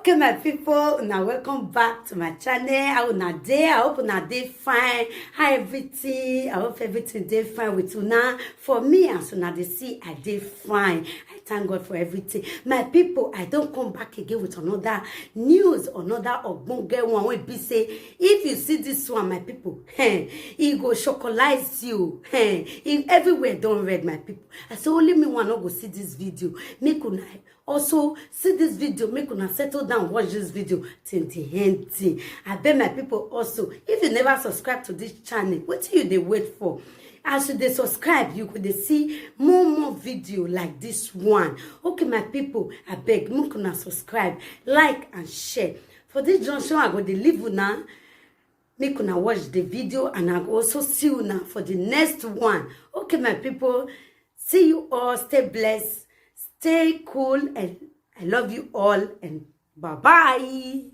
Okay, my people, now welcome back to my channel. How una dey? I hope una dey fine. How everything? I hope everything dey fine with una. For me, as una dey see, I dey fine. I thank God for everything. My people, I don't come back again with another news, another ogbonge one. Wey be say, if you see this one, my people, it go chocolize you. If everywhere don't read, my people. I say only me one not go see this video. Make una also see this video, make una settle down, watch this video till the end. I beg my people also, if you never subscribe to this channel, what do you they wait for? As you they subscribe, you could see more video like this one. Okay, my people, I beg, make una subscribe, like and share. For this junction, I go to leave una. Make una watch the video, and I go also see you now for the next one. Okay, my people, see you all. Stay blessed. Stay cool, and I love you all, and bye-bye.